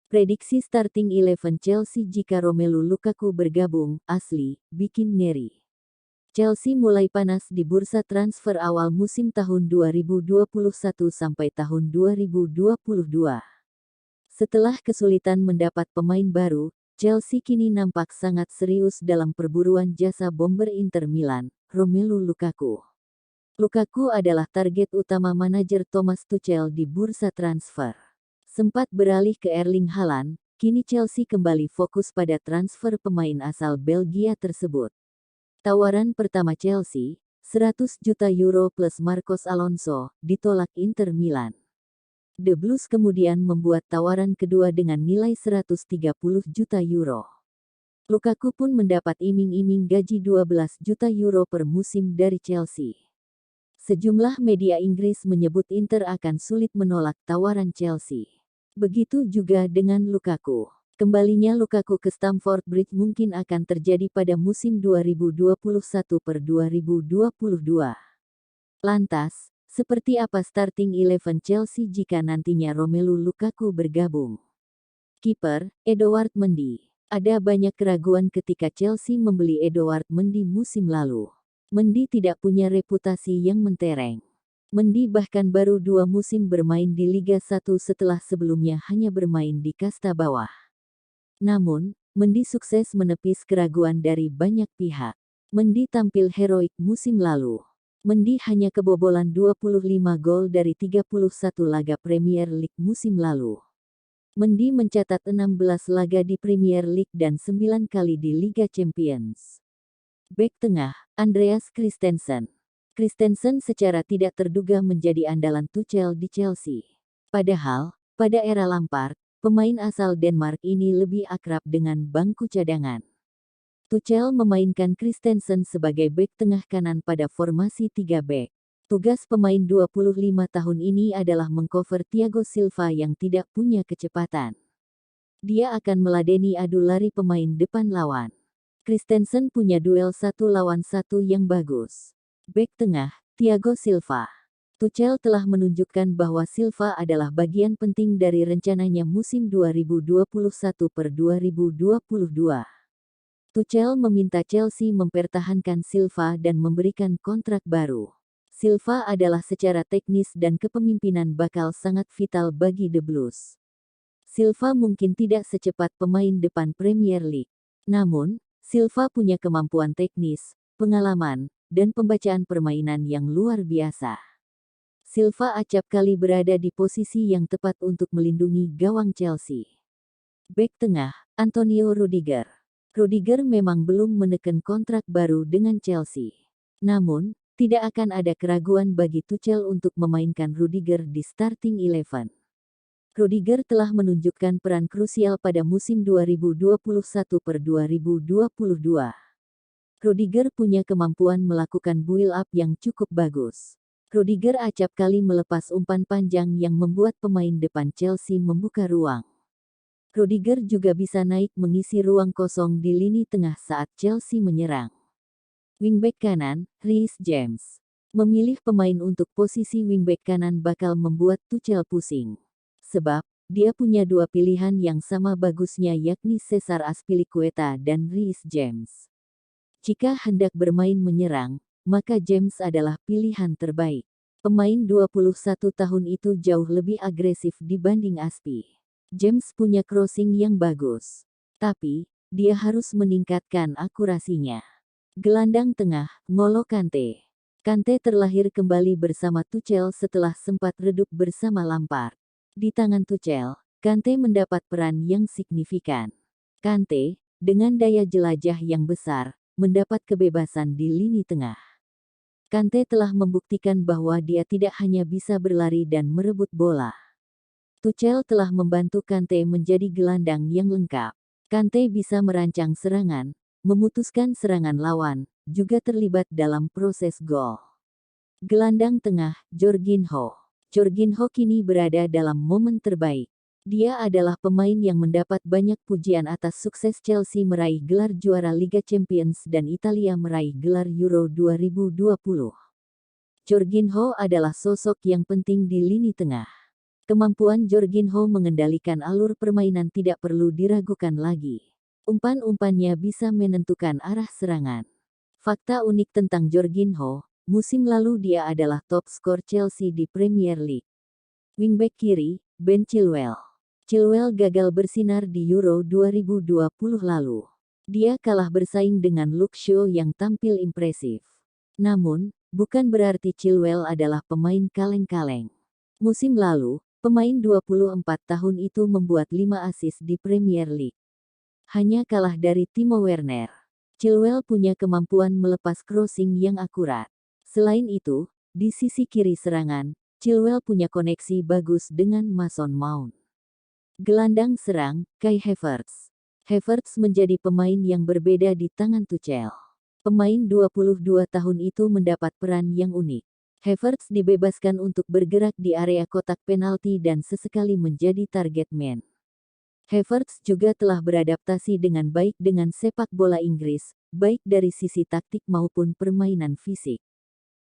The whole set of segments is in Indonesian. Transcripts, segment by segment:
Prediksi starting 11 Chelsea jika Romelu Lukaku bergabung, asli, bikin ngeri. Chelsea mulai panas di bursa transfer awal musim tahun 2021 sampai tahun 2022. Setelah kesulitan mendapat pemain baru, Chelsea kini nampak sangat serius dalam perburuan jasa bomber Inter Milan, Romelu Lukaku. Lukaku adalah target utama manajer Thomas Tuchel di bursa transfer. Sempat beralih ke Erling Haaland, kini Chelsea kembali fokus pada transfer pemain asal Belgia tersebut. Tawaran pertama Chelsea, 100 juta euro plus Marcos Alonso, ditolak Inter Milan. The Blues kemudian membuat tawaran kedua dengan nilai 130 juta euro. Lukaku pun mendapat iming-iming gaji 12 juta euro per musim dari Chelsea. Sejumlah media Inggris menyebut Inter akan sulit menolak tawaran Chelsea. Begitu juga dengan Lukaku. Kembalinya Lukaku ke Stamford Bridge mungkin akan terjadi pada musim 2021-2022. Lantas, seperti apa starting 11 Chelsea jika nantinya Romelu Lukaku bergabung? Kiper, Edouard Mendy. Ada banyak keraguan ketika Chelsea membeli Edouard Mendy musim lalu. Mendy tidak punya reputasi yang mentereng. Mendy bahkan baru 2 musim bermain di Liga 1 setelah sebelumnya hanya bermain di kasta bawah. Namun, Mendy sukses menepis keraguan dari banyak pihak. Mendy tampil heroik musim lalu. Mendy hanya kebobolan 25 gol dari 31 laga Premier League musim lalu. Mendy mencatat 16 laga di Premier League dan 9 kali di Liga Champions. Bek tengah, Andreas Christensen. Christensen secara tidak terduga menjadi andalan Tuchel di Chelsea. Padahal, pada era Lampard, pemain asal Denmark ini lebih akrab dengan bangku cadangan. Tuchel memainkan Christensen sebagai bek tengah kanan pada formasi 3 bek. Tugas pemain 25 tahun ini adalah mengcover Thiago Silva yang tidak punya kecepatan. Dia akan meladeni adu lari pemain depan lawan. Christensen punya duel 1 lawan 1 yang bagus. Bek tengah, Thiago Silva. Tuchel telah menunjukkan bahwa Silva adalah bagian penting dari rencananya musim 2021-2022. Tuchel meminta Chelsea mempertahankan Silva dan memberikan kontrak baru. Silva adalah secara teknis dan kepemimpinan bakal sangat vital bagi The Blues. Silva mungkin tidak secepat pemain depan Premier League. Namun, Silva punya kemampuan teknis, pengalaman, dan pembacaan permainan yang luar biasa. Silva acap kali berada di posisi yang tepat untuk melindungi gawang Chelsea. Bek tengah, Antonio Rudiger. Rudiger memang belum menekan kontrak baru dengan Chelsea. Namun, tidak akan ada keraguan bagi Tuchel untuk memainkan Rudiger di starting 11. Rudiger telah menunjukkan peran krusial pada musim 2021-2022. Rudiger punya kemampuan melakukan build-up yang cukup bagus. Rudiger acap kali melepas umpan panjang yang membuat pemain depan Chelsea membuka ruang. Rudiger juga bisa naik mengisi ruang kosong di lini tengah saat Chelsea menyerang. Wingback kanan, Reece James. Memilih pemain untuk posisi wingback kanan bakal membuat Tuchel pusing. Sebab, dia punya 2 pilihan yang sama bagusnya yakni Cesar Azpilicueta dan Reece James. Jika hendak bermain menyerang, maka James adalah pilihan terbaik. Pemain 21 tahun itu jauh lebih agresif dibanding Azpi. James punya crossing yang bagus. Tapi, dia harus meningkatkan akurasinya. Gelandang tengah, N'Golo Kante. Kante terlahir kembali bersama Tuchel setelah sempat redup bersama Lampard. Di tangan Tuchel, Kante mendapat peran yang signifikan. Kante, dengan daya jelajah yang besar, mendapat kebebasan di lini tengah. Kante telah membuktikan bahwa dia tidak hanya bisa berlari dan merebut bola. Tuchel telah membantu Kante menjadi gelandang yang lengkap. Kante bisa merancang serangan, memutuskan serangan lawan, juga terlibat dalam proses gol. Gelandang tengah, Jorginho. Jorginho kini berada dalam momen terbaik. Dia adalah pemain yang mendapat banyak pujian atas sukses Chelsea meraih gelar juara Liga Champions dan Italia meraih gelar Euro 2020. Jorginho adalah sosok yang penting di lini tengah. Kemampuan Jorginho mengendalikan alur permainan tidak perlu diragukan lagi. Umpan-umpannya bisa menentukan arah serangan. Fakta unik tentang Jorginho, musim lalu dia adalah top skor Chelsea di Premier League. Wingback kiri, Ben Chilwell. Chilwell gagal bersinar di Euro 2020 lalu. Dia kalah bersaing dengan Luke Shaw yang tampil impresif. Namun, bukan berarti Chilwell adalah pemain kaleng-kaleng. Musim lalu, pemain 24 tahun itu membuat 5 assist di Premier League. Hanya kalah dari Timo Werner. Chilwell punya kemampuan melepas crossing yang akurat. Selain itu, di sisi kiri serangan, Chilwell punya koneksi bagus dengan Mason Mount. Gelandang serang, Kai Havertz. Havertz menjadi pemain yang berbeda di tangan Tuchel. Pemain 22 tahun itu mendapat peran yang unik. Havertz dibebaskan untuk bergerak di area kotak penalti dan sesekali menjadi target man. Havertz juga telah beradaptasi dengan baik dengan sepak bola Inggris, baik dari sisi taktik maupun permainan fisik.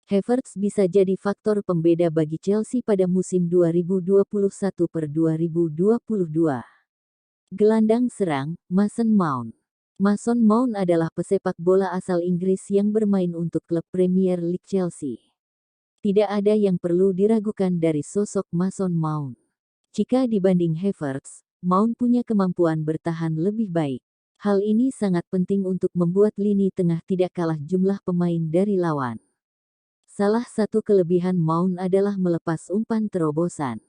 Havertz bisa jadi faktor pembeda bagi Chelsea pada musim 2021-2022. Gelandang serang, Mason Mount. Mason Mount adalah pesepak bola asal Inggris yang bermain untuk klub Premier League Chelsea. Tidak ada yang perlu diragukan dari sosok Mason Mount. Jika dibanding Havertz, Mount punya kemampuan bertahan lebih baik. Hal ini sangat penting untuk membuat lini tengah tidak kalah jumlah pemain dari lawan. Salah satu kelebihan Mount adalah melepas umpan terobosan.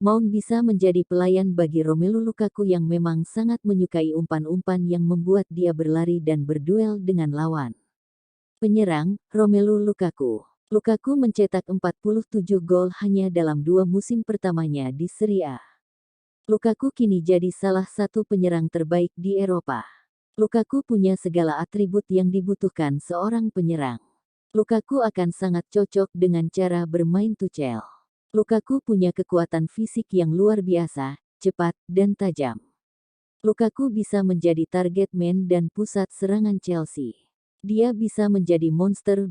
Mount bisa menjadi pelayan bagi Romelu Lukaku yang memang sangat menyukai umpan-umpan yang membuat dia berlari dan berduel dengan lawan. Penyerang, Romelu Lukaku. Lukaku mencetak 47 gol hanya dalam 2 musim pertamanya di Serie A. Lukaku kini jadi salah satu penyerang terbaik di Eropa. Lukaku punya segala atribut yang dibutuhkan seorang penyerang. Lukaku akan sangat cocok dengan cara bermain Tuchel. Lukaku punya kekuatan fisik yang luar biasa, cepat, dan tajam. Lukaku bisa menjadi target man dan pusat serangan Chelsea. Dia bisa menjadi monster